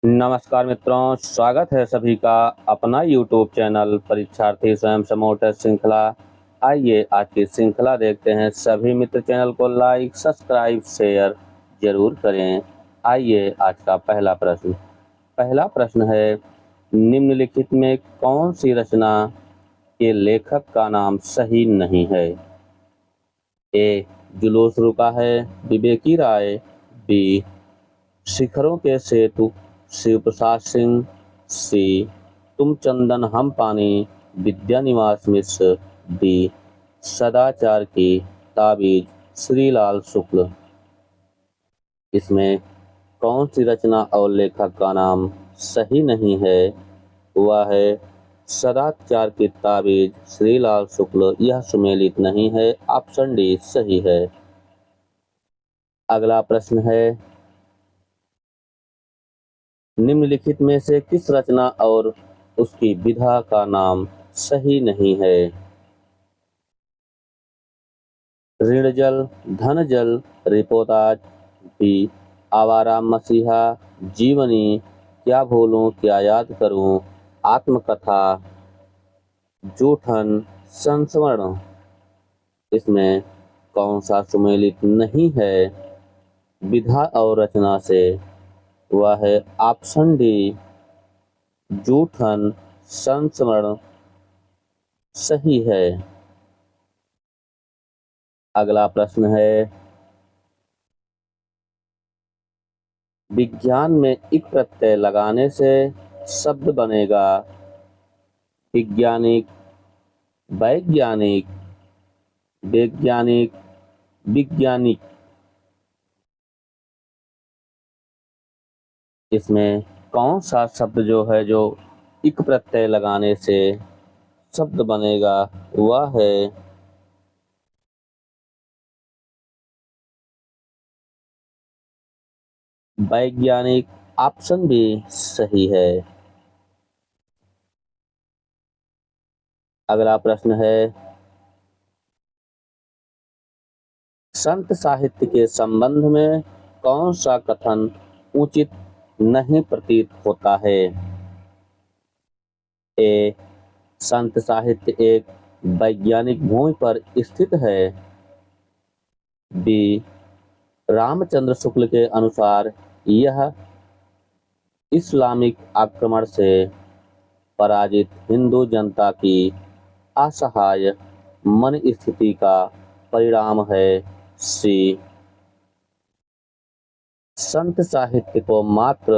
नमस्कार मित्रों, स्वागत है सभी का अपना YouTube चैनल परीक्षार्थी स्वयं समूह टेस्ट श्रृंखला। आइए आज की श्रृंखला देखते हैं। सभी मित्र चैनल को लाइक, सब्सक्राइब, शेयर जरूर करें। आइए आज का पहला प्रश्न है, निम्नलिखित में कौन सी रचना के लेखक का नाम सही नहीं है? ए. जुलूस रुका है, विवेकी राय। बी. शिखरों के सेतु, शिव प्रसाद सिंह। सी. तुम चंदन हम पानी, विद्यानिवास मिश्र। डी. सदाचार की ताबीज, श्रीलाल शुक्ल। इसमें कौन सी रचना और लेखक का नाम सही नहीं है? वह है सदाचार की ताबीज, श्रीलाल शुक्ल। यह सुमेलित नहीं है। ऑप्शन डी सही है। अगला प्रश्न है, निम्नलिखित में से किस रचना और उसकी विधा का नाम सही नहीं है? ऋणजल, धनजल, रिपोर्टाज। बी. आवारा मसीहा, जीवनी, क्या भूलूं क्या याद करूं, आत्मकथा, जूठन, संस्मरण। इसमें कौन सा सुमेलित नहीं है विधा और रचना से? वह है ऑप्शन डी जूठन, संस्मरण सही है। अगला प्रश्न है, विज्ञान में इक प्रत्यय लगाने से शब्द बनेगा विज्ञानिक, वैज्ञानिक, वैज्ञानिक, विज्ञानिक। इसमें कौन सा शब्द जो है जो इक प्रत्यय लगाने से शब्द बनेगा? वह है वैज्ञानिक। ऑप्शन बी सही है। अगला प्रश्न है, संत साहित्य के संबंध में कौन सा कथन उचित नहीं प्रतीत होता है? ए. संत साहित्य एक वैज्ञानिक भूमि पर स्थित है। बी. रामचंद्र शुक्ल के अनुसार यह इस्लामिक आक्रमण से पराजित हिंदू जनता की असहाय मन स्थिति का परिणाम है। सी. संत साहित्य को मात्र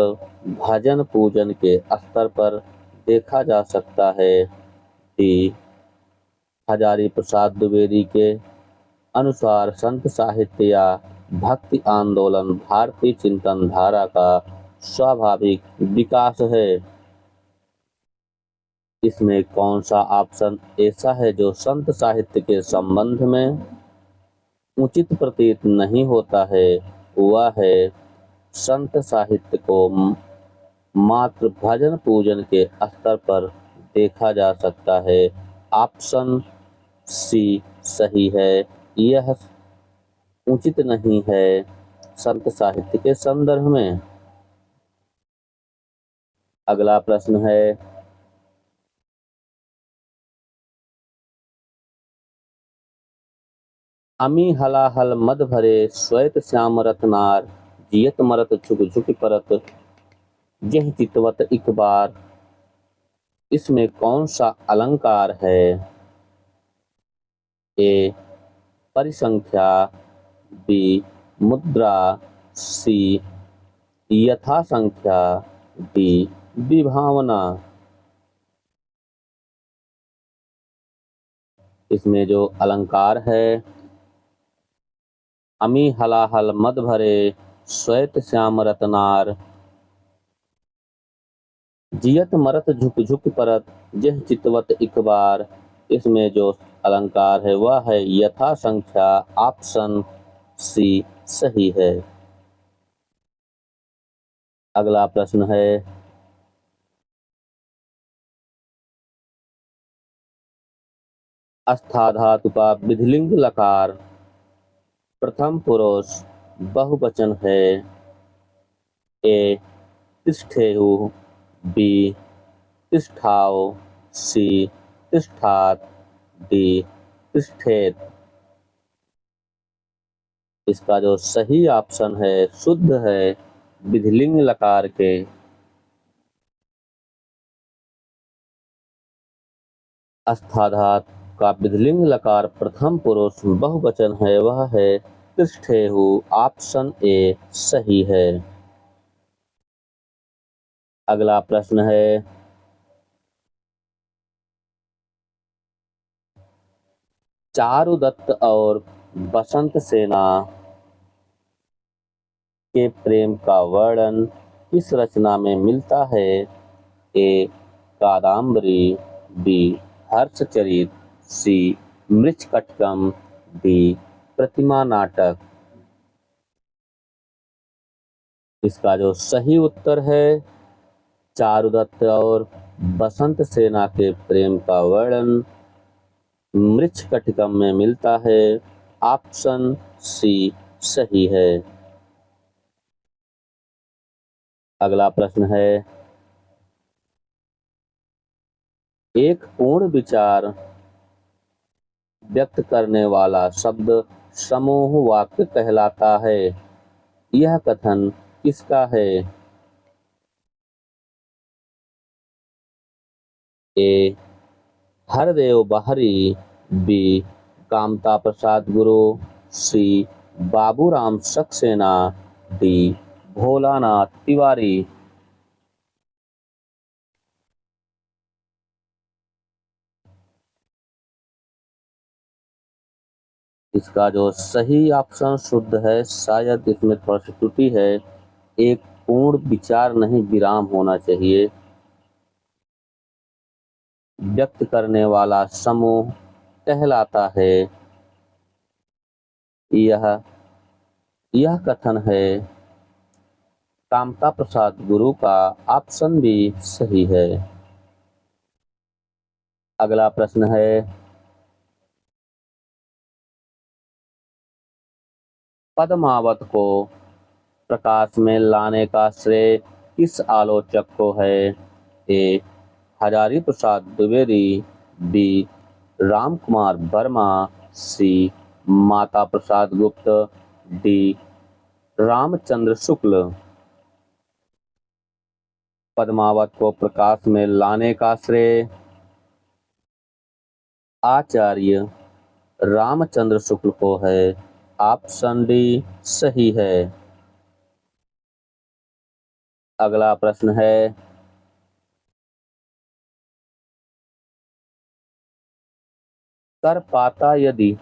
भजन पूजन के स्तर पर देखा जा सकता है। डी. हजारी प्रसाद द्विवेदी के अनुसार संत साहित्य या भक्ति आंदोलन भारतीय चिंतन धारा का स्वाभाविक विकास है। इसमें कौन सा ऑप्शन ऐसा है जो संत साहित्य के संबंध में उचित प्रतीत नहीं होता है? वह है संत साहित्य को मात्र भजन पूजन के स्तर पर देखा जा सकता है। ऑप्शन सी सही है। यह उचित नहीं है संत साहित्य के संदर्भ में। अगला प्रश्न है, अमी हलाहल मद भरे श्वेत श्याम रत्नार, जियत मरत झुक झुक परत, यह चितवत इक बार। इसमें कौन सा अलंकार है? ए. परिसंख्या। बी. मुद्रा। सी. यथा संख्या। डी. विभावना। इसमें जो अलंकार है, अमी हलाहल मद भरे श्वेत श्याम रत्नार, जियत मरत झुक झुक परत, यह चितवत इक बार। इसमें जो अलंकार है वह है यथा संख्या। ऑप्शन सी सही है। अगला प्रश्न है, अस्था धातु का विधिलिंग लकार प्रथम पुरुष बहुवचन है। ए. तिष्ठेयु, बी तिष्ठाओ, सी तिष्ठात, डी तिष्ठेत। इसका जो सही ऑप्शन है शुद्ध है विधिलिंग लकार के अस्थाधात का विधिलिंग लकार प्रथम पुरुष बहुवचन है, वह है तिष्ठेयु। ऑप्शन ए सही है। अगला प्रश्न है चारुदत्त और बसंत सेना के प्रेम का वर्णन किस रचना में मिलता है? ए कादम्बरी, बी हर्षचरित, सी मृच्छकटिकम, डी प्रतिमा नाटक। इसका जो सही उत्तर है चारुदत्त और बसंत सेना के प्रेम का वर्णन मृच्छकटिकम में मिलता है। ऑप्शन सी सही है। अगला प्रश्न है एक पूर्ण विचार व्यक्त करने वाला शब्द समूह वाक्य कहलाता है। यह कथन किसका है? ए हरदेव बाहरी, बी कामता प्रसाद गुरु, सी बाबूराम सक्सेना, डी भोलानाथ तिवारी। इसका जो सही ऑप्शन शुद्ध है, शायद इसमें थोड़ा सी त्रुटि है, एक पूर्ण विचार नहीं विराम होना चाहिए। व्यक्त करने वाला समूह कहलाता है। यह कथन है कामता प्रसाद गुरु का। ऑप्शन भी सही है। अगला प्रश्न है पद्मावत को प्रकाश में लाने का श्रेय किस आलोचक को है? ए हजारी प्रसाद द्विवेदी, बी राम कुमार वर्मा, सी माता प्रसाद गुप्त, डी रामचंद्र शुक्ल। पद्मावत को प्रकाश में लाने का श्रेय आचार्य रामचंद्र शुक्ल को है। ऑप्शन डी सही है। अगला प्रश्न है कर पाता यदि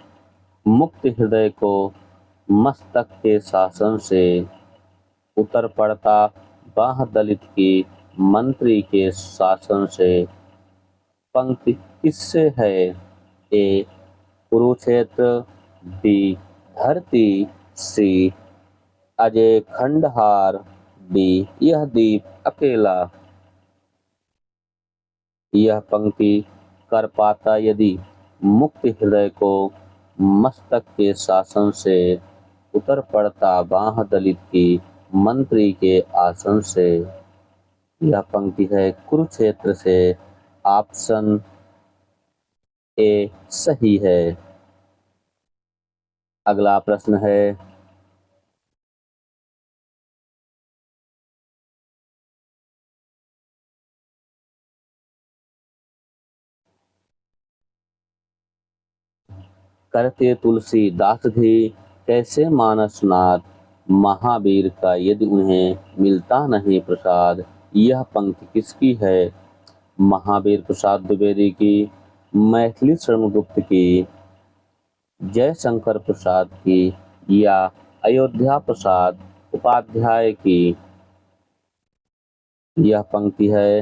मुक्त हृदय को मस्तक के शासन से उतर पड़ता बाह दलित की मंत्री के शासन से। पंक्ति किससे है? ए कुरुक्षेत्र, बी धरती, सी अजय खंडहार, डी यह दीप अकेला। यह पंक्ति कर पाता यदि मुक्त हृदय को मस्तक के शासन से उतर पड़ता बाह दलित की मंत्री के आसन से। यह पंक्ति है कुरुक्षेत्र से। ऑप्शन ए सही है। अगला प्रश्न है करते तुलसीदास भी कैसे मानसनाथ महावीर का यदि उन्हें मिलता नहीं प्रसाद। यह पंक्ति किसकी है? महावीर प्रसाद द्विवेदी की, मैथिली शरण गुप्त की, जयशंकर प्रसाद की, या अयोध्या प्रसाद उपाध्याय की। यह पंक्ति है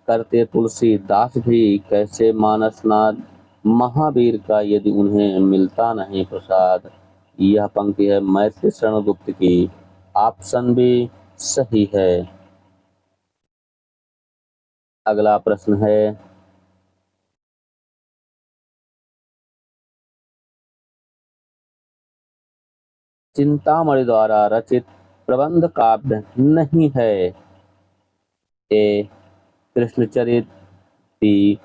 करते तुलसीदास भी कैसे मानसनाथ महावीर का यदि उन्हें मिलता नहीं प्रसाद। यह पंक्ति है मैथिली शरण गुप्त की। ऑप्शन भी सही है। अगला प्रश्न है चिंतामणि द्वारा रचित प्रबंध काव्य नहीं है। ए कृष्णचरित, बी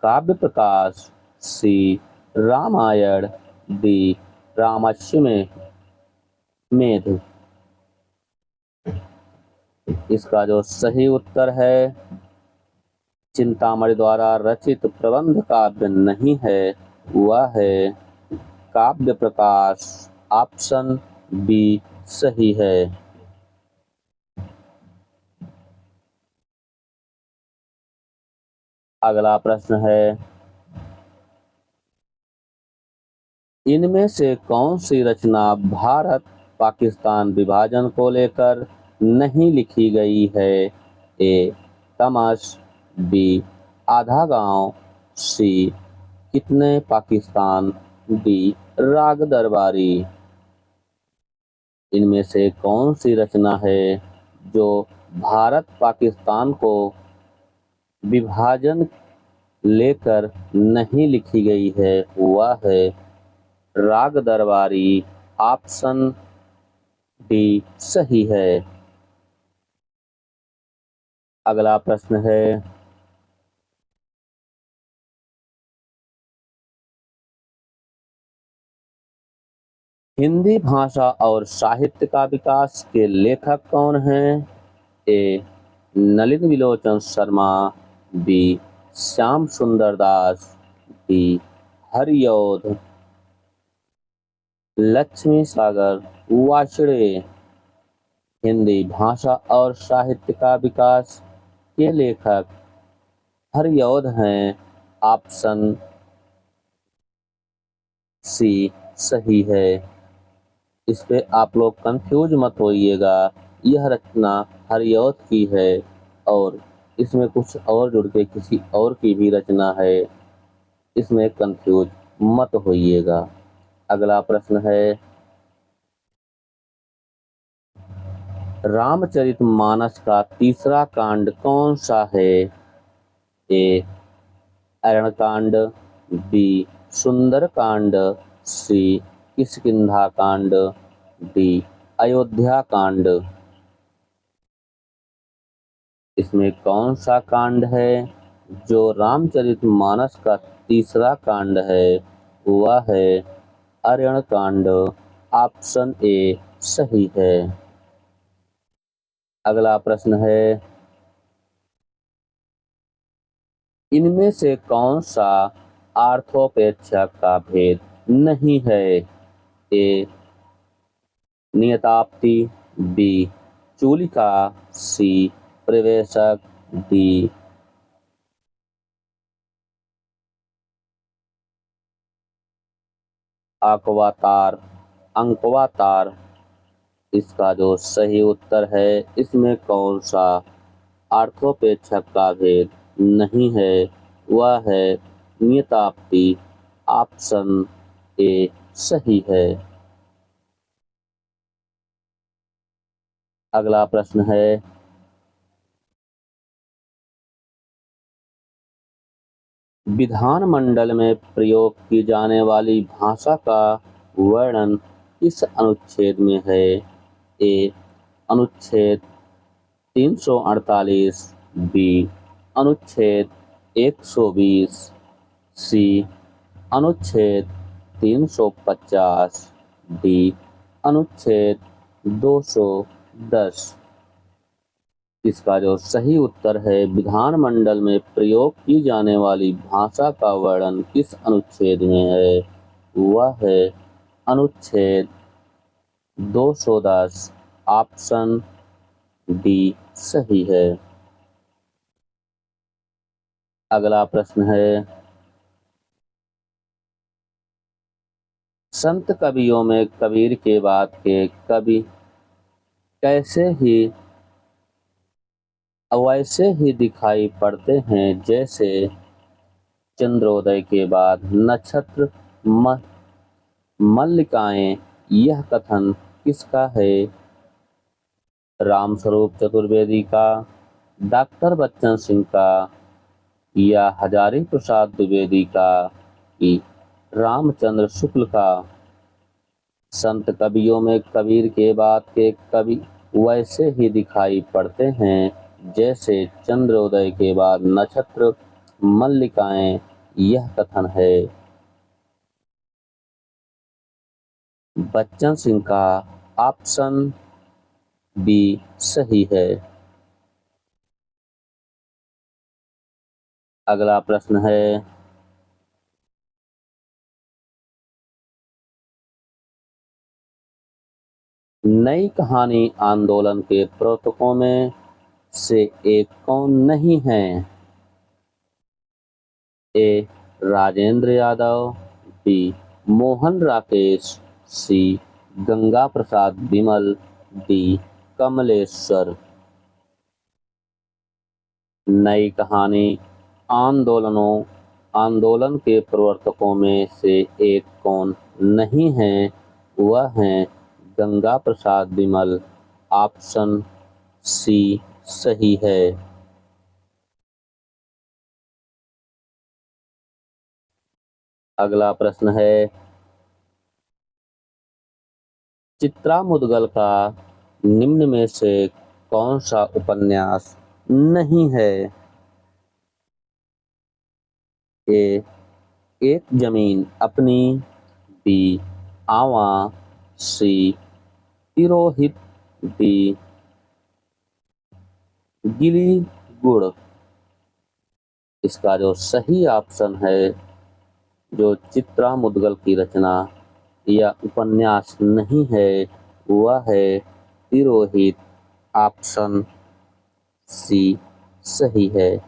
काव्य प्रकाश, सी रामायण, डी रामाश्वमेध। इसका जो सही उत्तर है, चिंतामणि द्वारा रचित प्रबंध काव्य नहीं है, वह है काव्य प्रकाश। ऑप्शन बी सही है। अगला प्रश्न है, इनमें से कौन सी रचना भारत पाकिस्तान विभाजन को लेकर नहीं लिखी गई है? ए तमस, बी आधा गांव, सी कितने पाकिस्तान, डी राग दरबारी। इनमें से कौन सी रचना है जो भारत पाकिस्तान को विभाजन लेकर नहीं लिखी गई है? वह है राग दरबारी। ऑप्शन डी सही है। अगला प्रश्न है, हिंदी भाषा और साहित्य का विकास के लेखक कौन हैं? ए नलिन विलोचन शर्मा, बी श्याम सुंदर दास, डी हरिऔध लक्ष्मी सागर वार्ष्णेय। हिंदी भाषा और साहित्य का विकास के लेखक हरिऔध हैं। ऑप्शन सी सही है। इस पे आप लोग कंफ्यूज मत होइएगा, यह रचना हरिऔध की है और इसमें कुछ और जुड़ के किसी और की भी रचना है, इसमें कंफ्यूज मत होइएगा। अगला प्रश्न है, रामचरितमानस का तीसरा कांड कौन सा है? ए अरण्यकांड, बी सुंदरकांड, सी किष्किंधा कांड, डी अयोध्या कांड। इसमें कौन सा कांड है जो रामचरितमानस का तीसरा कांड है? वह है अरण्यकांड। ऑप्शन ए सही है। अगला प्रश्न है, इनमें से कौन सा अर्थोपेक्षा का भेद नहीं है? ए नियताप्ति, बी चूलिका, सी प्रवेशक, डी अकवातार अंकवातार। इसका जो सही उत्तर है, इसमें कौन सा अर्थोपेक्षक का भेद नहीं है? वह है नियताप्ति। ऑप्शन ए सही है। अगला प्रश्न है, विधानमंडल में प्रयोग की जाने वाली भाषा का वर्णन किस अनुच्छेद में है? ए अनुच्छेद 348, बी अनुच्छेद 120, सी अनुच्छेद 350, डी अनुच्छेद 210। इसका जो सही उत्तर है, विधानमंडल में प्रयोग की जाने वाली भाषा का वर्णन किस अनुच्छेद में है? वह है अनुच्छेद 210। ऑप्शन डी सही है। अगला प्रश्न है, संत कवियों में कबीर के बाद के कवि वैसे ही दिखाई पड़ते हैं जैसे चंद्रोदय के बाद नक्षत्र मल्लिकाएं। यह कथन किसका है? रामस्वरूप चतुर्वेदी का, डॉक्टर बच्चन सिंह का, या हजारी प्रसाद द्विवेदी का, कि रामचंद्र शुक्ल का? संत कवियों में कबीर के बाद के कवि वैसे ही दिखाई पड़ते हैं जैसे चंद्रोदय के बाद नक्षत्र मल्लिकाएं, यह कथन है। बच्चन सिंह का ऑप्शन बी सही है। अगला प्रश्न है, नई कहानी आंदोलन के प्रवर्तकों में से एक कौन नहीं है? ए राजेंद्र यादव, बी मोहन राकेश, सी गंगा प्रसाद विमल, डी कमलेश्वर। नई कहानी आंदोलन के प्रवर्तकों में से एक कौन नहीं है? वह हैं गंगा प्रसाद विमल। ऑप्शन सी सही है। अगला प्रश्न है, चित्रा मुद्गल का निम्न में से कौन सा उपन्यास नहीं है? ए एक जमीन अपनी, बी आवा, सी तिरोहित, डी गिली गुड़। इसका जो सही ऑप्शन है, जो चित्रा मुद्गल की रचना या उपन्यास नहीं है, वह है तिरोहित। ऑप्शन सी सही है।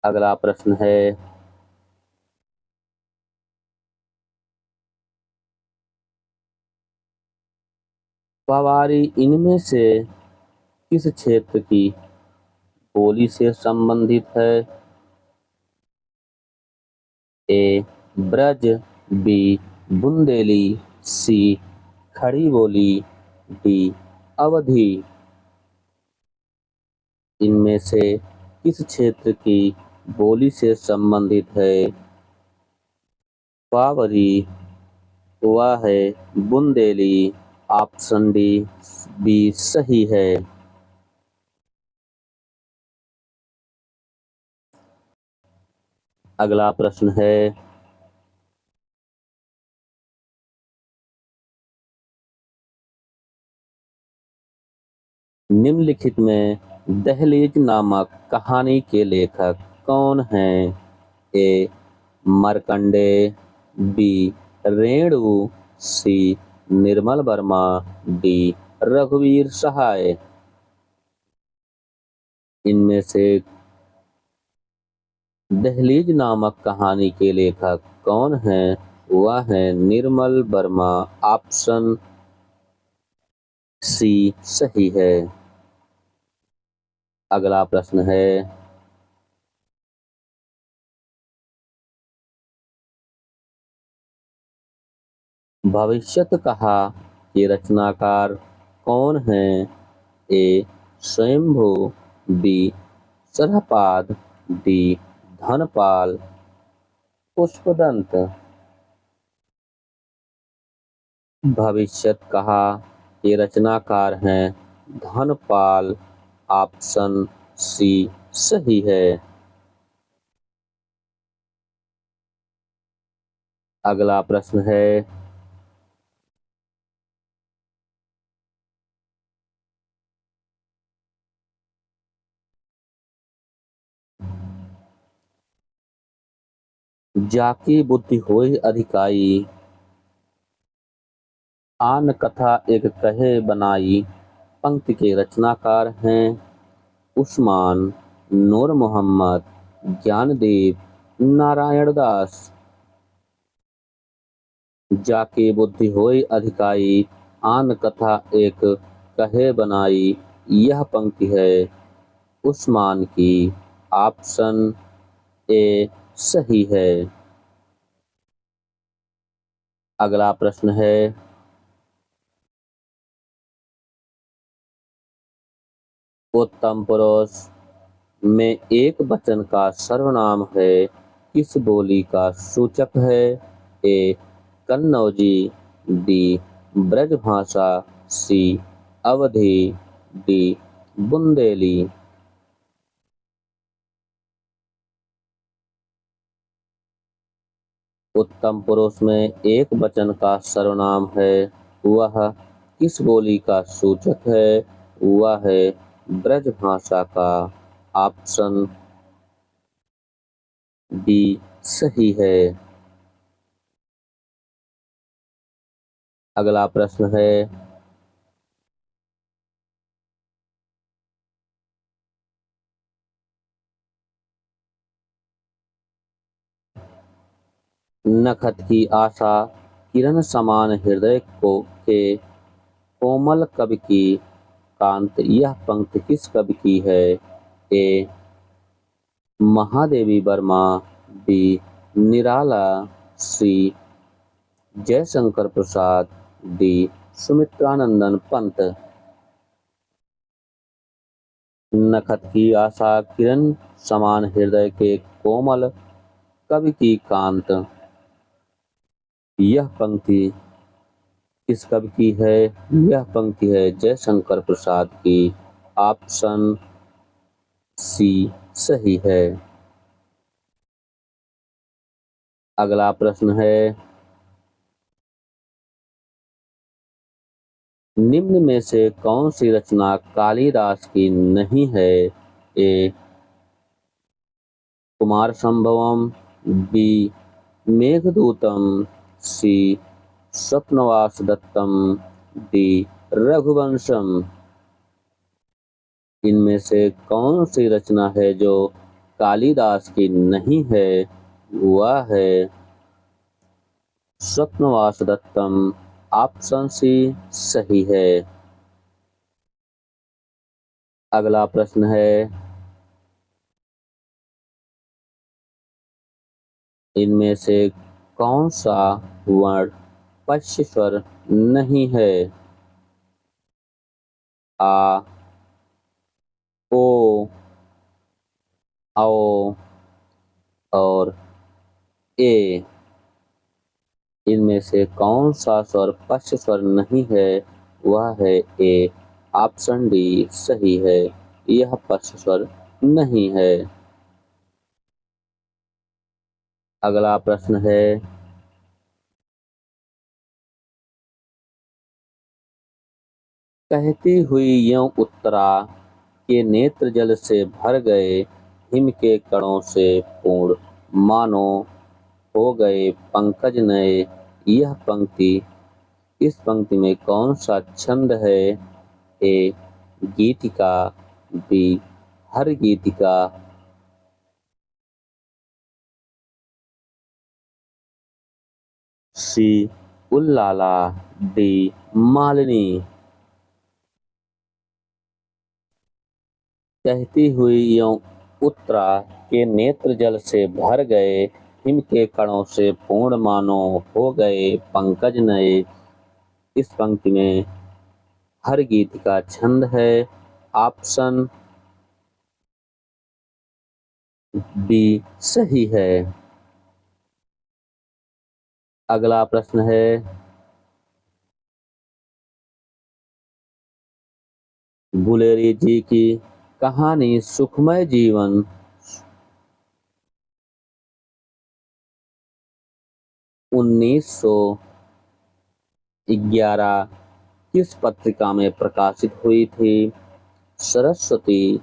अगला प्रश्न है, पवारी इनमें से किस क्षेत्र की बोली से संबंधित है? ए ब्रज, बी बुंदेली, सी खड़ी बोली, डी अवधी। इनमें से किस क्षेत्र की बोली से संबंधित है? पावरी, वह है बुंदेली। ऑप्शन डी बी सही है। अगला प्रश्न है, निम्नलिखित में दहलीज नामक कहानी के लेखक कौन हैं? ए मार्कंडेय, बी रेणु, सी निर्मल वर्मा, डी रघुवीर सहाय। इनमें से दहलीज नामक कहानी के लेखक कौन हैं? वह है निर्मल वर्मा। ऑप्शन सी सही है। अगला प्रश्न है, भविष्यत कहा के रचनाकार कौन हैं? ए स्वयंभू, बी सरहपाद, डी धनपाल, पुष्पदंत। भविष्यत कहा के रचनाकार हैं धनपाल। ऑप्शन सी सही है। अगला प्रश्न है, जाकी बुद्धि होय अधिकाई, आन कथा एक कहे बनाई पंक्ति के रचनाकार हैं उस्मान, नूर मोहम्मद, ज्ञानदेव, नारायण दास। जाके बुद्धि होय अधिकाई, आन कथा एक कहे बनाई, यह पंक्ति है उस्मान की। ऑप्शन ए सही है। अगला प्रश्न है, उत्तम पुरुष में एक वचन का सर्वनाम है किस बोली का सूचक है? ए कन्नौजी, डी ब्रजभाषा, सी अवधी, डी बुंदेली। उत्तम पुरुष में एक वचन का सर्वनाम है, वह किस बोली का सूचक है? वह है ब्रज भाषा का। ऑप्शन बी सही है। अगला प्रश्न है, नखत की आशा किरण समान हृदय को के कोमल कवि की कांत, यह पंक्ति किस कवि की है? ए महादेवी वर्मा, बी निराला, सी जयशंकर प्रसाद, डी सुमित्रानंदन पंत। नखत की आशा किरण समान हृदय के कोमल कवि की कांत, यह पंक्ति किस कवि की है? यह पंक्ति है जयशंकर प्रसाद की। ऑप्शन सी सही है। अगला प्रश्न है, निम्न में से कौन सी रचना कालिदास की नहीं है? ए कुमार संभवम, बी मेघदूतम, सी स्वप्नवास दत्तम, डी रघुवंशम। इनमें से कौन सी रचना है जो कालिदास की नहीं है? वह है स्वप्नवास दत्तम। ऑप्शन सी सही है। अगला प्रश्न है, इनमें से कौन सा वर्ण पश्य स्वर नहीं है? आ, ओ, औ और ए। इनमें से कौन सा स्वर पश्य स्वर नहीं है? वह है ए। ऑप्शन डी सही है, यह पश्य स्वर नहीं है। अगला प्रश्न है, कहती हुई यों उत्तरा के नेत्र जल से भर गए, हिम के कणों से पूर्ण मानो हो गए पंकज नए। यह पंक्ति, इस पंक्ति में कौन सा छंद है? ए गीतिका, बी हर गीतिका, सी उल्लाला, डी मालिनी। कहती हुई यों उत्तरा के नेत्र जल से भर गए, हिम के कणों से पूर्ण मानो हो गए पंकज नए। इस पंक्ति में हर गीत का छंद है। ऑप्शन बी सही है। अगला प्रश्न है, गुलेरी जी की कहानी सुखमय जीवन 1911 किस पत्रिका में प्रकाशित हुई थी? सरस्वती,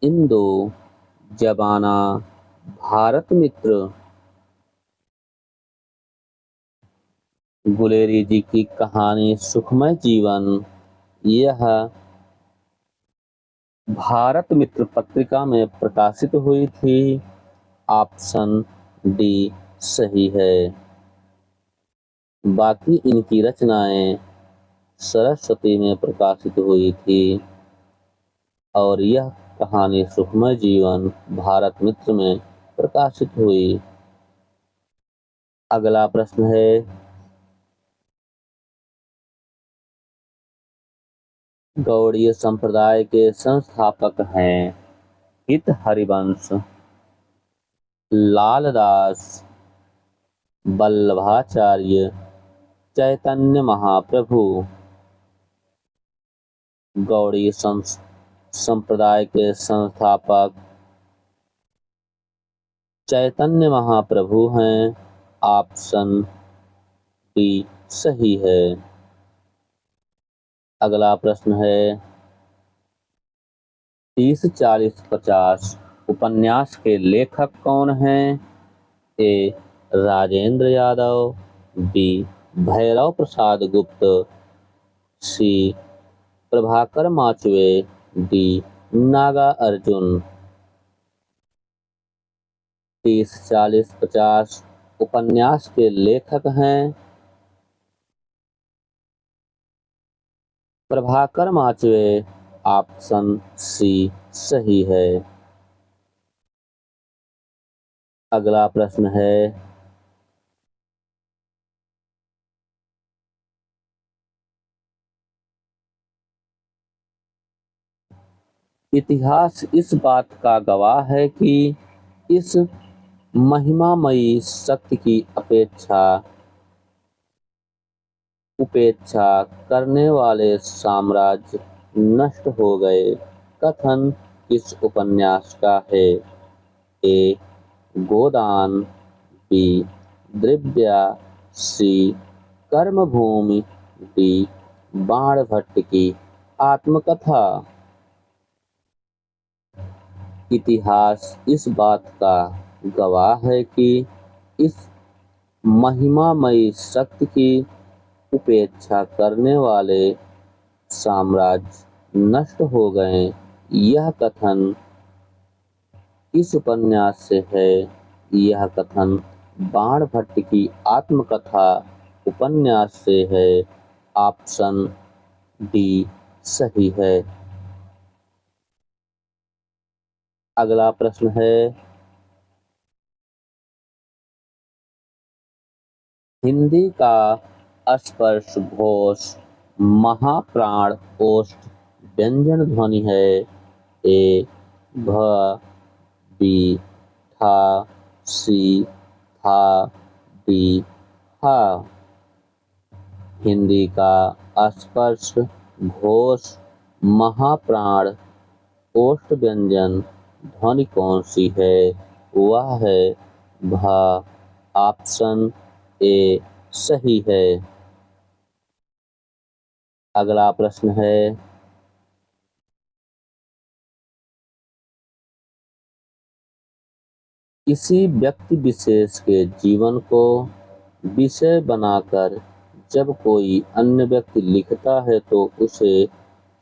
इंदु, जबाना, भारत मित्र। गुलेरी जी की कहानी सुखमय जीवन यह भारत मित्र पत्रिका में प्रकाशित हुई थी। ऑप्शन डी सही है। बाकी इनकी रचनाएं सरस्वती में प्रकाशित हुई थी और यह कहानी सुखमय जीवन भारत मित्र में प्रकाशित हुई। अगला प्रश्न है, गौड़ीय संप्रदाय के संस्थापक हैं हित हरिवंश, लालदास, वल्लभाचार्य, चैतन्य महाप्रभु। गौड़ी संप्रदाय के संस्थापक चैतन्य महाप्रभु हैं। ऑप्शन डी सही है। अगला प्रश्न है 30, 40, 50 उपन्यास के लेखक कौन हैं? ए राजेंद्र यादव, बी भैरव प्रसाद गुप्त, सी प्रभाकर माचवे, डी नागा अर्जुन। 30, 40, 50 उपन्यास के लेखक हैं प्रभाकर माचवे। ऑप्शन सी सही है। अगला प्रश्न है इतिहास इस बात का गवाह है कि इस महिमामयी शक्ति की उपेक्षा करने वाले साम्राज्य नष्ट हो गए। कथन किस उपन्यास का है? ए गोदान, बी द्रव्या, सी कर्मभूमि, डी बाणभट्ट की आत्मकथा। इतिहास इस बात का गवाह है कि इस महिमामयी शक्ति की उपेक्षा करने वाले साम्राज्य नष्ट हो गए। यह कथन किस उपन्यास से है? यह कथन बाणभट्ट की आत्मकथा उपन्यास से है। ऑप्शन डी सही है। अगला प्रश्न है हिंदी का स्पर्श घोष महाप्राण ओष्ठ व्यंजन ध्वनि है। ए भ, बी था, सी था, डी हा। हिंदी का स्पर्श घोष महाप्राण ओष्ठ व्यंजन ध्वनि कौन सी है? वह है भा। ऑप्शन ए सही है। अगला प्रश्न है किसी व्यक्ति विशेष के जीवन को विषय बनाकर जब कोई अन्य व्यक्ति लिखता है तो उसे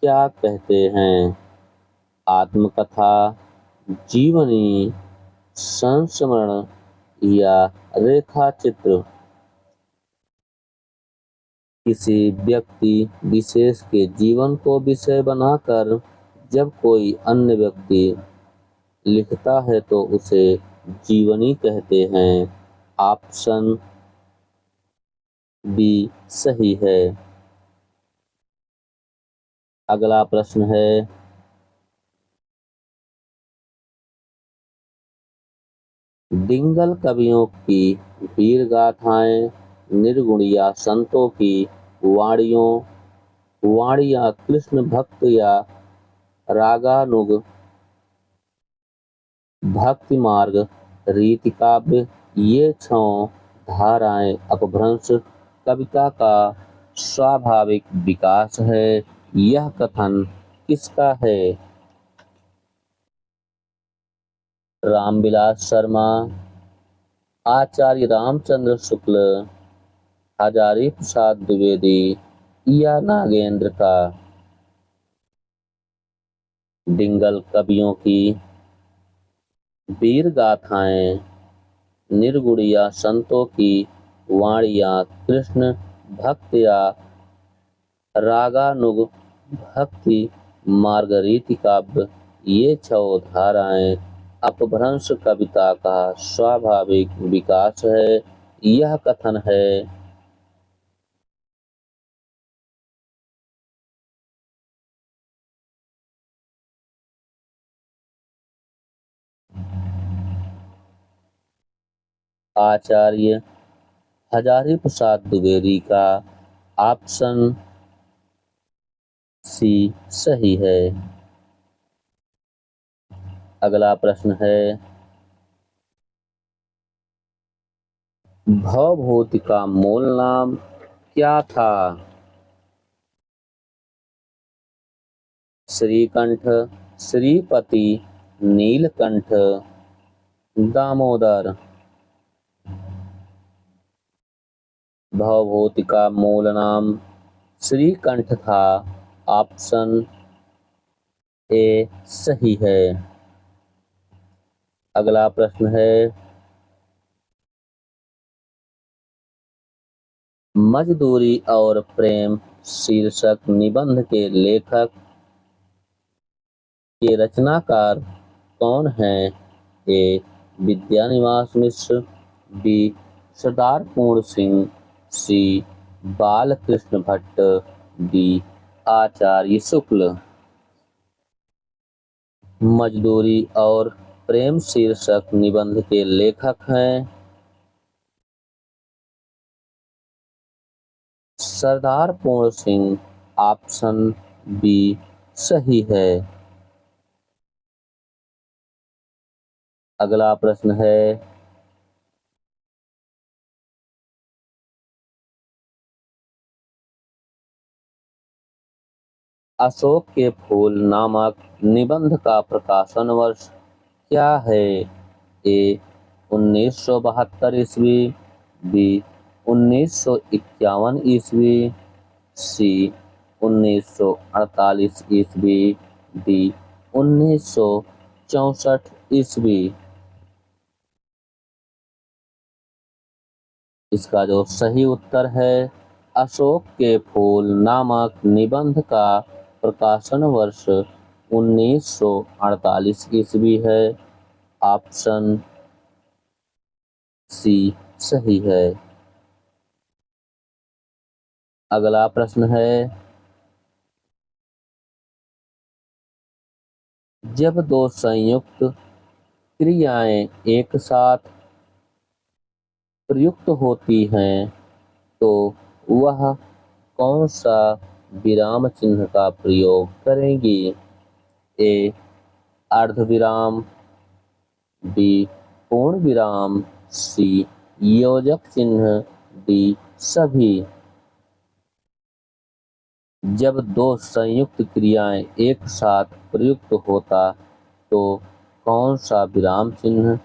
क्या कहते हैं? आत्मकथा, जीवनी, संस्मरण या रेखाचित्र। किसी व्यक्ति विशेष के जीवन को विषय बनाकर जब कोई अन्य व्यक्ति लिखता है तो उसे जीवनी कहते हैं। ऑप्शन बी सही है। अगला प्रश्न है डिंगल कवियों की वीर गाथाएं, निर्गुणिया संतों की वाणियां कृष्ण भक्त या रागानुग भक्ति मार्ग रीति काव्य ये छह धाराएं अपभ्रंश कविता का स्वाभाविक विकास है। यह कथन किसका है? रामविलास शर्मा, आचार्य रामचंद्र शुक्ल, हजारी प्रसाद द्विवेदी या नागेंद्र का? डिंगल कवियों की वीर गाथाएं, निर्गुणिया संतों की वाणियां कृष्ण भक्त या रागानुग भक्ति मार्ग रीति काव्य ये छह धाराएं अपभ्रंश कविता का स्वाभाविक विकास है। यह कथन है आचार्य हजारी प्रसाद द्विवेदी का। ऑप्शन सी सही है। अगला प्रश्न है, भवभूति का मूल नाम क्या था? श्रीकंठ, श्रीपति, नीलकंठ, दामोदर। भवभूति का मूल नाम श्रीकंठ था। ऑप्शन ए सही है। अगला प्रश्न है, मजदूरी और प्रेम शीर्षक निबंध के लेखक के रचनाकार कौन हैं? ए विद्यानिवास मिश्र, बी सरदार पूर्ण सिंह, सी बालकृष्ण भट्ट, डी आचार्य शुक्ल। मजदूरी और प्रेम शीर्षक निबंध के लेखक हैं सरदार पूर्ण सिंह। ऑप्शन बी सही है। अगला प्रश्न है, अशोक के फूल नामक निबंध का प्रकाशन वर्ष क्या है? ए 1972 ईस्वी, बी 1951 ईस्वी, सी 1948 ईस्वी, डी 1964 ईस्वी। इसका जो सही उत्तर है, अशोक के फूल नामक निबंध का प्रकाशन वर्ष 1948 ईस्वी है। ऑप्शन सी सही है। अगला प्रश्न है, जब दो संयुक्त क्रियाएं एक साथ प्रयुक्त होती हैं तो वह कौन सा विराम चिन्ह का प्रयोग करेंगी? ए अर्धविराम, बी पूर्ण विराम, सी योजक चिन्ह, डी सभी। जब दो संयुक्त क्रियाएं एक साथ प्रयुक्त होता तो कौन सा विराम चिन्ह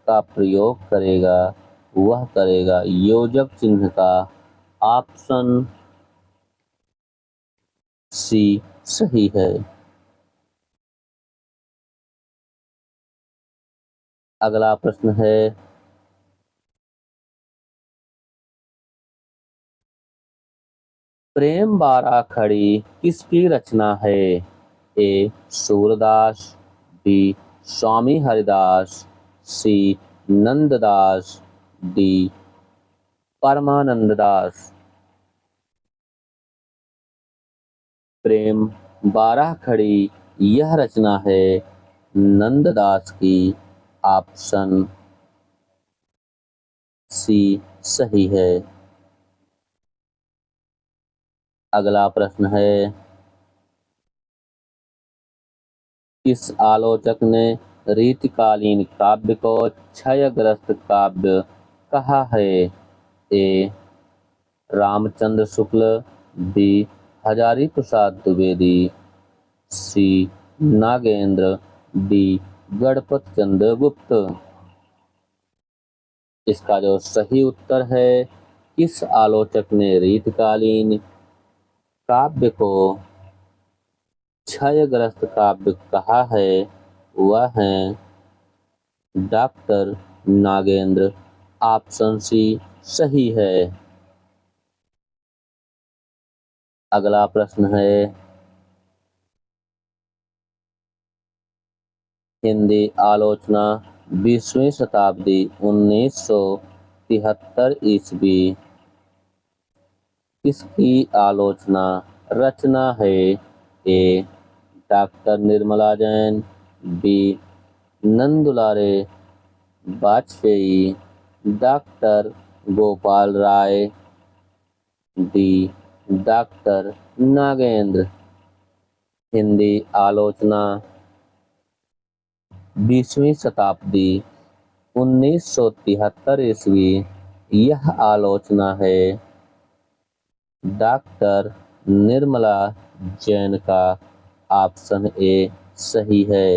का प्रयोग करेगा? वह करेगा योजक चिन्ह का। ऑप्शन सी सही है। अगला प्रश्न है, प्रेम बारह खड़ी किसकी रचना है? ए सूरदास, बी स्वामी हरिदास, सी नंददास, डी परमानंददास। प्रेम बारह खड़ी यह रचना है नंददास की। ऑप्शन सी सही है। अगला प्रश्न है, किस आलोचक ने रीतिकालीन काव्य को क्षयग्रस्त काव्य कहा है? ए रामचंद्र शुक्ल, बी हजारी प्रसाद द्विवेदी, सी नागेंद्र, डी गणपत चंद्र गुप्त। इसका जो सही उत्तर है, किस आलोचक ने रीतिकालीन काव्य को क्षयग्रस्त काव्य कहा है? वह है डॉक्टर नागेंद्र। ऑप्शन सी सही है। अगला प्रश्न है, हिंदी आलोचना 20वीं शताब्दी 1973 ईस्वी किसकी आलोचना रचना है? A doctor Nirmala Jain, B Nandulare Vajpeyi, doctor Gopal Rai, D doctor Nagendra. Hindi आलोचना 20वीं शताब्दी 1973 ईस्वी। यह आलोचना है डॉक्टर निर्मला जैन का। ऑप्शन ए सही है।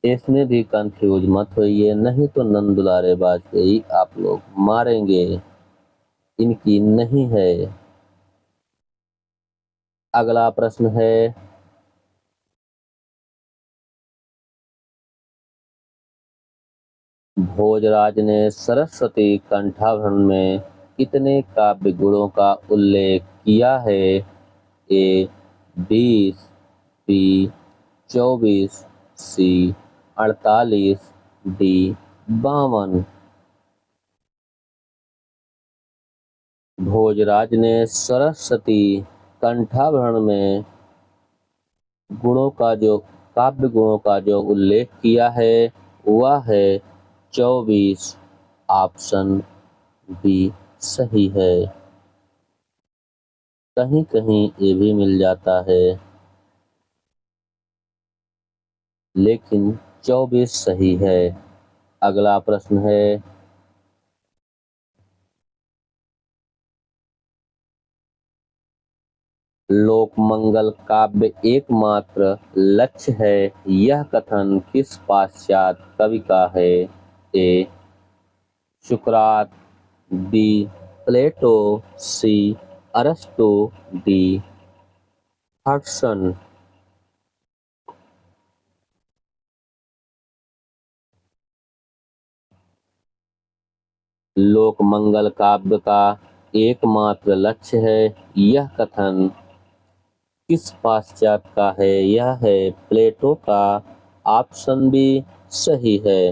इसमें भी कंफ्यूज मत होइए, नहीं तो नंद दुलारे वाजपेयी आप लोग मारेंगे। इनकी नहीं है। अगला प्रश्न है, भोजराज ने सरस्वती कंठाभरण में कितने काव्य गुणों का उल्लेख किया है? ए 20, बी 24, सी 48, डी 52। भोजराज ने सरस्वती कंठाभरण में काव्य गुणों का जो उल्लेख किया है वह है 24। ऑप्शन बी सही है। कहीं कहीं ये भी मिल जाता है, लेकिन 24 सही है। अगला प्रश्न है, लोकमंगल काव्य एकमात्र लक्ष्य है, यह कथन किस पाश्चात्य कवि का है? ए सुकरात, बी प्लेटो, सी अरस्तु, डी हडसन। लोकमंगल काव्य का एकमात्र लक्ष्य है, यह कथन किस पाश्चात्य का है? यह है प्लेटो का। ऑप्शन बी सही है।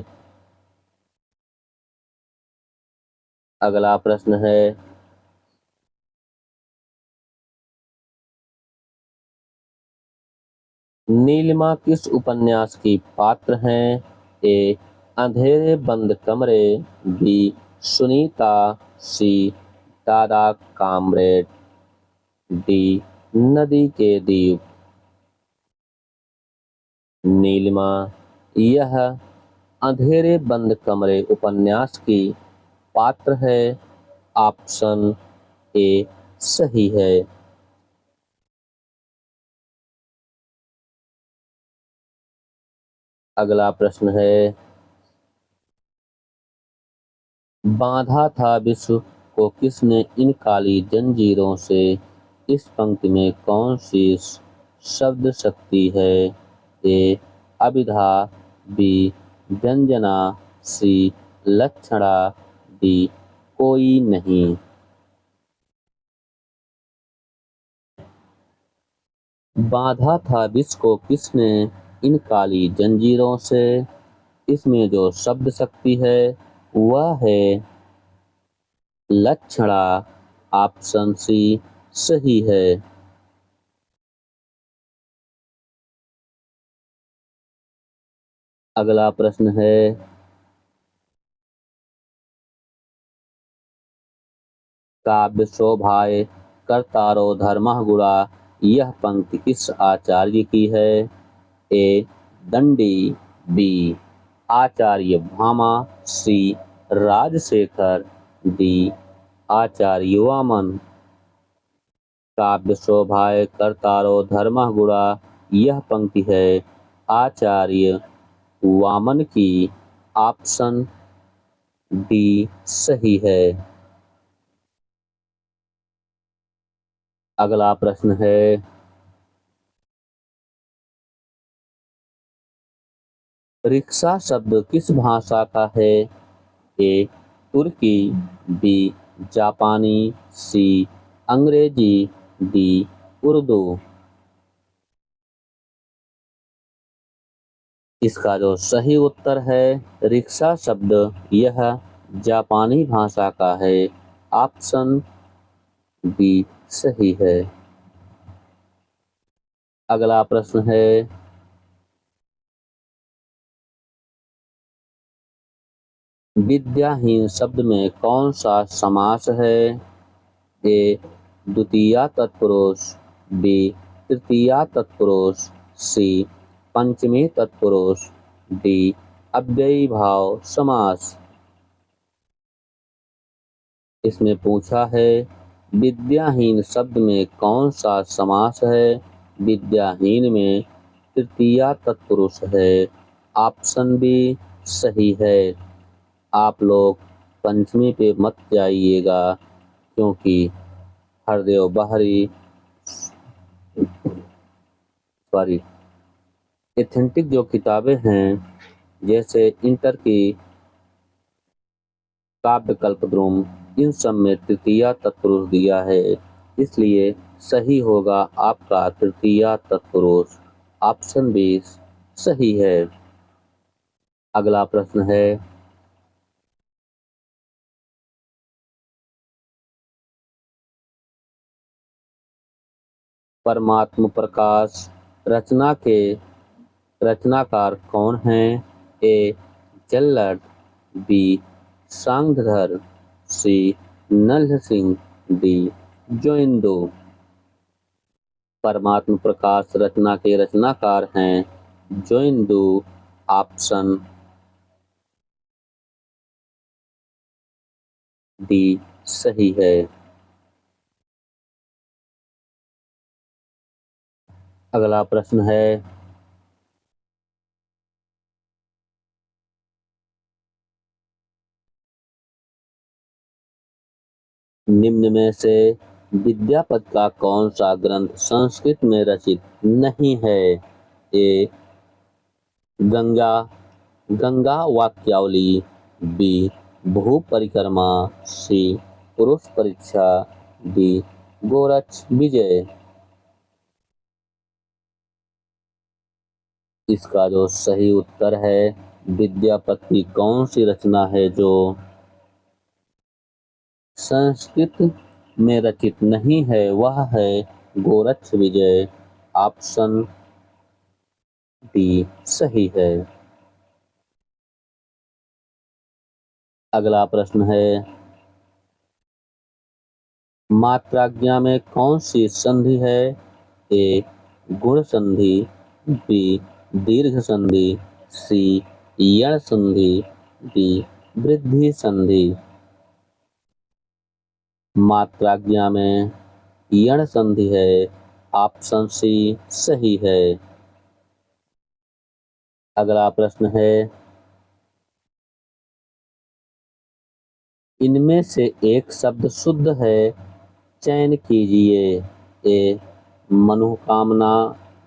अगला प्रश्न है, नीलिमा किस उपन्यास की पात्र हैं? ए अंधेरे बंद कमरे, बी सुनीता, सी दादा कामरेड, डी नदी के द्वीप। नीलिमा यह अंधेरे बंद कमरे उपन्यास की पात्र है। ऑप्शन ए सही है। अगला प्रश्न है, बांधा था विश्व को किसने इन काली जंजीरों से? इस पंक्ति में कौन सी शब्द शक्ति है? ए अभिधा, बी व्यंजना, सी लक्षणा, डी कोई नहीं। बांधा था विश्व को किसने इन काली जंजीरों से? इसमें जो शब्द शक्ति है वह है लक्षणा। ऑप्शन सी सही है। अगला प्रश्न है, काव्य शोभाए कर्तारो धर्मः गुणा, यह पंक्ति किस आचार्य की है? ए दंडी, बी आचार्य भामा, सी राजशेखर, डी आचार्य वामन। काव्य शोभाए कर्तारो धर्मः गुणा, यह पंक्ति है आचार्य वामन की। ऑप्शन डी सही है। अगला प्रश्न है, रिक्शा शब्द किस भाषा का है? ए तुर्की, बी जापानी, सी अंग्रेजी, डी उर्दू। इसका जो सही उत्तर है रिक्शा शब्द यह जापानी भाषा का है। ऑप्शन बी सही है। अगला प्रश्न है, विद्याहीन शब्द में कौन सा समास है? ए द्वितीया तत्पुरुष, बी तृतीया तत्पुरुष, सी पंचमी तत्पुरुष, डी अव्ययी भाव समास। इसमें पूछा है विद्याहीन शब्द में कौन सा समास है। विद्याहीन में तृतीया तत्पुरुष है। ऑप्शन बी सही है। आप लोग पंचमी पे मत जाइएगा क्योंकि हरदेव बाहरी एथेंटिक जो किताबें हैं जैसे इंटर की काव्य कल्पद्रुम, इन सब में तृतीया तत्पुरुष दिया है, इसलिए सही होगा आपका तृतीया तत्पुरुष। ऑप्शन बी सही है। अगला प्रश्न है परमात्म प्रकाश रचनाकार कौन हैं। ए जल्लड, बी सांगधर, सी नल्ह सिंह, डी जोइंदो। परमात्म प्रकाश रचना के रचनाकार हैं जोइंदो। ऑप्शन डी सही है। अगला प्रश्न है निम्न में से विद्यापति का कौन सा ग्रंथ संस्कृत में रचित नहीं है। ए गंगा वाक्यावली, बी भू परिक्रमा, सी पुरुष परीक्षा, डी गोरक्ष विजय। इसका जो सही उत्तर है विद्यापति की कौन सी रचना है जो संस्कृत में रचित नहीं है, वह है गोरक्ष विजय। ऑप्शन डी सही है। अगला प्रश्न है मात्राज्ञा में कौन सी संधि है। ए गुण संधि, बी दीर्घ संधि, सी यण संधि, डी वृद्धि संधि। मात्राज्ञा में यण संधि है। ऑप्शन सी सही है। अगला प्रश्न है इनमें से एक शब्द शुद्ध है, चयन कीजिए। ए मनोकामना,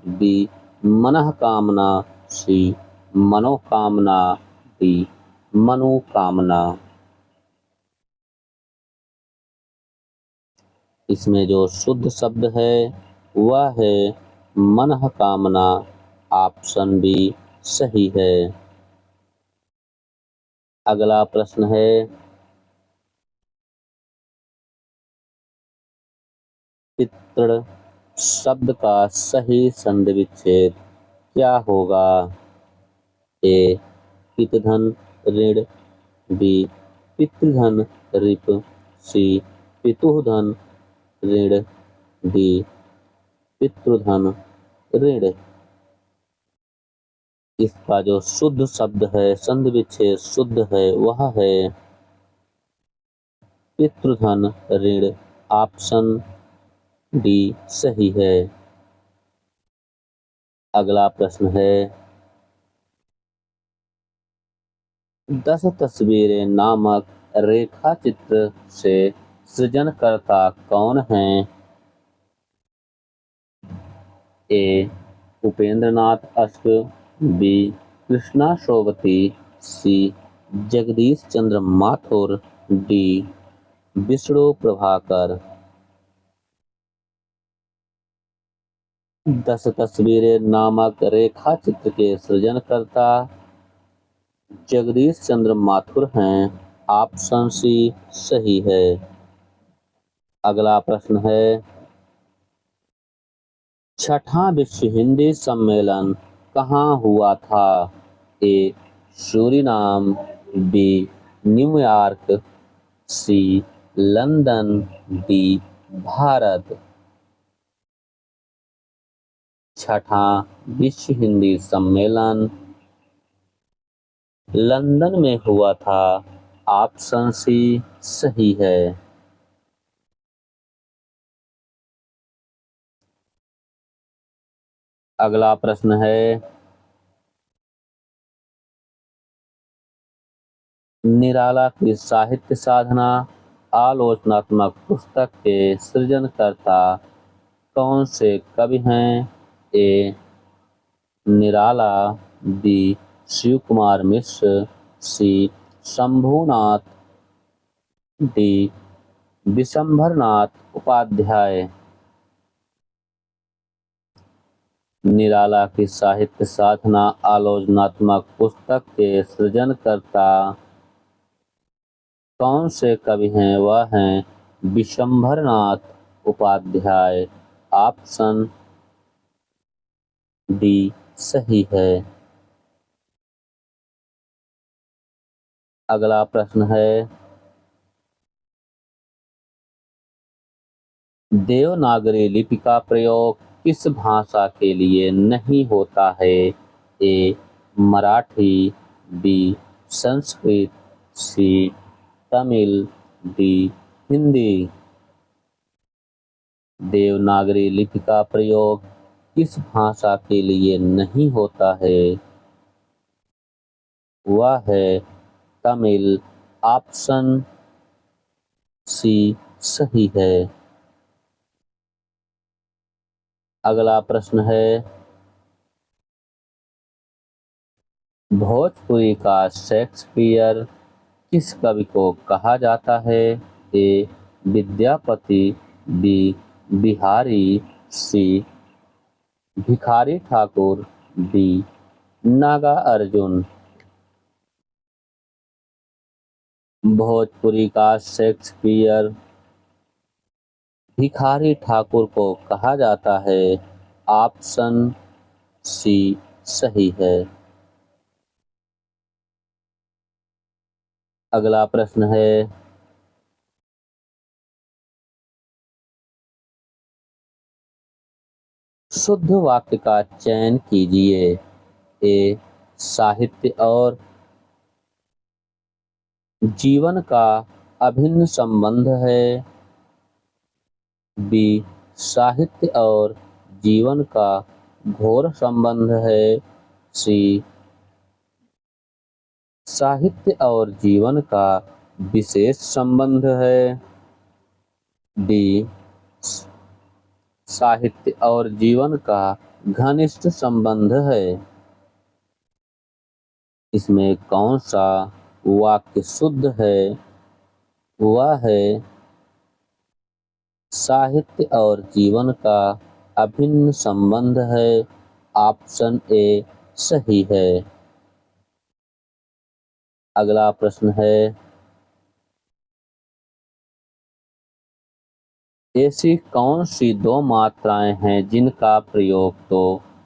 बी मनःकामना, सी मनोकामना, डी मनोकामना। इसमें जो शुद्ध शब्द है वह है मनःकामना। ऑप्शन बी सही है। अगला प्रश्न है पितृ शब्द का सही संधि विच्छेद क्या होगा। ए पितृधन ऋण, बी पितृधन ऋप, सी पितुधन ऋण, डी पितृधन ऋण। इसका जो शुद्ध शब्द है संधि विच्छेद शुद्ध है वह है पितृधन ऋण। ऑप्शन डी सही है। अगला प्रश्न है 10 तस्वीरें नामक रेखा चित्र से सृजनकर्ता कौन हैं। ए उपेंद्रनाथ अश्क, बी कृष्णा शोभती, सी जगदीश चंद्र माथुर, डी विष्णु प्रभाकर। 10 तस्वीरें नामक रेखा चित्र के सृजनकर्ता जगदीश चंद्र माथुर हैं। ऑप्शन सी सही है। अगला प्रश्न है छठा विश्व हिंदी सम्मेलन कहाँ हुआ था। ए सूरीनाम, बी न्यूयॉर्क, सी लंदन, डी भारत। छठा विश्व हिंदी सम्मेलन लंदन में हुआ था। ऑप्शन सी सही है। अगला प्रश्न है, निराला की साहित्य साधना आलोचनात्मक पुस्तक के सृजनकर्ता कौन से कवि हैं? ए निराला, बी शिव कुमार मिश्र, सी शंभुनाथ, डी विशंभरनाथ उपाध्याय। निराला की साहित्य साधना आलोचनात्मक पुस्तक के सृजनकर्ता कौन से कवि हैं? वह हैं विशंभरनाथ उपाध्याय। ऑप्शन डी सही है। अगला प्रश्न है, देवनागरी लिपि का प्रयोग किस भाषा के लिए नहीं होता है? ए मराठी, बी संस्कृत, सी तमिल, डी हिंदी। देवनागरी लिपि का प्रयोग किस भाषा के लिए नहीं होता है? वह है तमिल। ऑप्शन सी सही है। अगला प्रश्न है, भोजपुरी का शेक्सपियर किस कवि को कहा जाता है? ए विद्यापति, बी बिहारी, सी भिखारी ठाकुर, डी नागा अर्जुन। भोजपुरी का शेक्सपियर भिखारी ठाकुर को कहा जाता है। ऑप्शन सी सही है। अगला प्रश्न है, शुद्ध वाक्य का चयन कीजिए। ए साहित्य और जीवन का अभिन्न संबंध है, बी साहित्य और जीवन का घोर संबंध है, सी साहित्य और जीवन का विशेष संबंध है, डी साहित्य और जीवन का घनिष्ठ संबंध है। इसमें कौन सा वाक्य शुद्ध है? वह है साहित्य और जीवन का अभिन्न संबंध है। ऑप्शन ए सही है। अगला प्रश्न है, ऐसी कौन सी दो मात्राएं हैं जिनका प्रयोग तो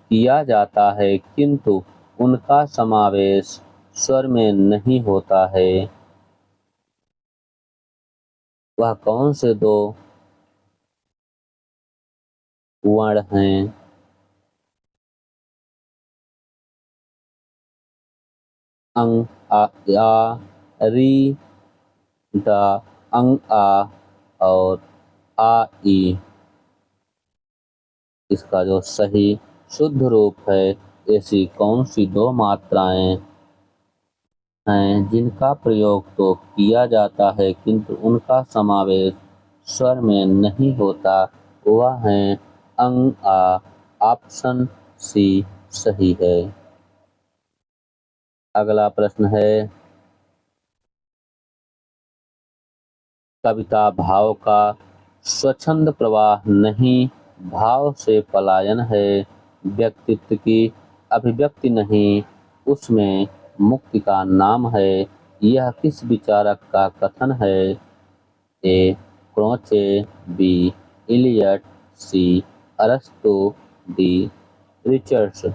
किया जाता है किंतु उनका समावेश स्वर में नहीं होता है? वह कौन से दो वर्ण हैं? अंग आ री, ड अंग आ और आ ई। इसका जो सही शुद्ध रूप है, ऐसी कौन सी दो मात्राएं हैं जिनका प्रयोग तो किया जाता है किंतु उनका समावेश स्वर में नहीं होता? वह है अंग आ। ऑप्शन सी सही है। अगला प्रश्न है, कविता भाव का स्वच्छंद प्रवाह नहीं, भाव से पलायन है, व्यक्तित्व की अभिव्यक्ति नहीं, उसमें मुक्ति का नाम है। यह किस विचारक का कथन है? ए क्रोचे, बी इलियट, सी अरस्तु, डी रिचर्ड्स।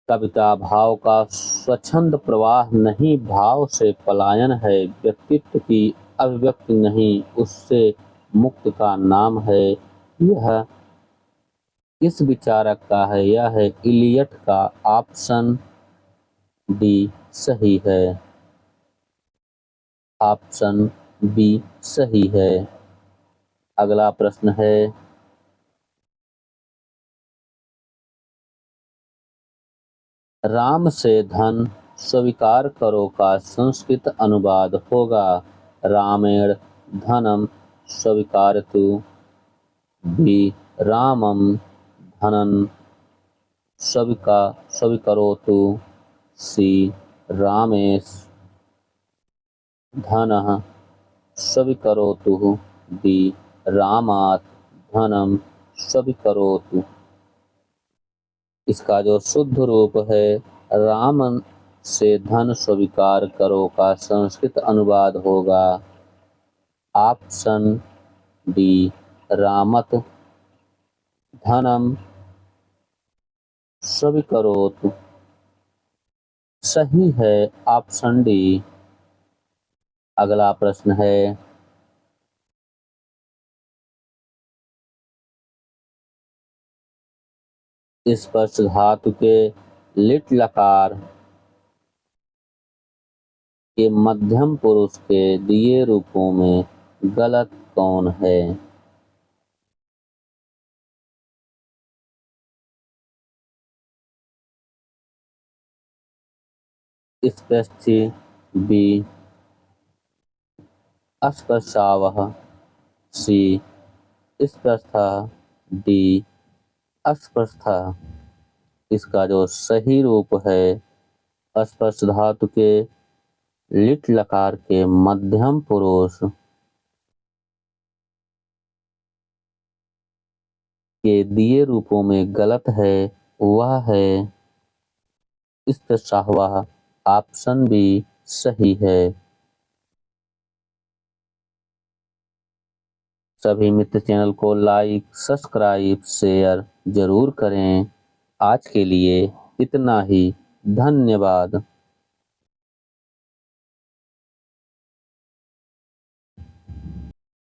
कविता भाव का स्वच्छंद प्रवाह नहीं, भाव से पलायन है। व्यक्तित्व की अभिव्यक्ति नहीं, उससे मुक्त का नाम है। यह किस विचारक का है? यह है इलियट का। ऑप्शन डी सही है। ऑप्शन बी सही है। अगला प्रश्न है, राम से धन स्वीकार करो का संस्कृत अनुवाद होगा। रामेण धनम स्वीकारतु, बी रामम धनम स्वीकरोतु, सी रामेश धनः स्वीकरोतु, डी रामात् धनम स्वीकरोतु। इसका जो शुद्ध रूप है, राम से धन स्वीकार करो का संस्कृत अनुवाद होगा ऑप्शन डी रामत धनम स्वीकरोतु। सही है ऑप्शन डी। अगला प्रश्न है, स्पर्श धातु के लिट लकार के मध्यम पुरुष के दिए रूपों में गलत कौन है? स्पृष्टि, बी अस्पृशावः, सी स्पृष्टः, डी अस्पृष्टः। इसका जो सही रूप है, स्पर्श धातु के लिट लकार के मध्यम पुरुष के दिए रूपों में गलत है, वह है स्पृशावः। ऑप्शन बी सही है। सभी मित्र चैनल को लाइक, सब्सक्राइब, शेयर जरूर करें। आज के लिए इतना ही। धन्यवाद।